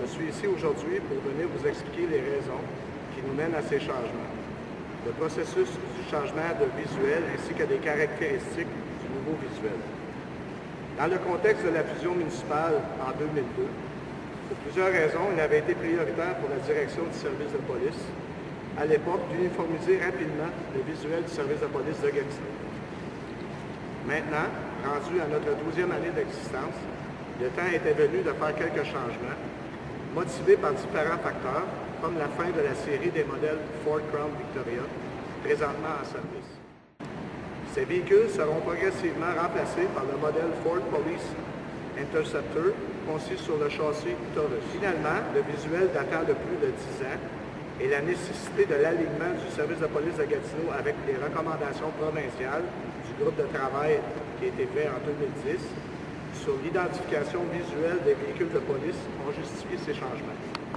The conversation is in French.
suis ici aujourd'hui pour venir vous expliquer les raisons qui nous mènent à ces changements, le processus du changement de visuel ainsi que des caractéristiques du nouveau visuel. Dans le contexte de la fusion municipale en 2002, pour plusieurs raisons, il avait été prioritaire pour la direction du service de police, à l'époque, d'uniformiser rapidement le visuel du service de police de Gatineau. Maintenant, rendu à notre 12e année d'existence, le temps était venu de faire quelques changements, motivés par différents facteurs, comme la fin de la série des modèles Ford Crown Victoria, présentement en service. Ces véhicules seront progressivement remplacés par le modèle Ford Police Interceptor, conçu sur le châssis Taurus. Finalement, le visuel datant de plus de 10 ans et la nécessité de l'alignement du service de police de Gatineau avec les recommandations provinciales du groupe de travail qui a été fait en 2010 sur l'identification visuelle des véhicules de police ont justifié ces changements.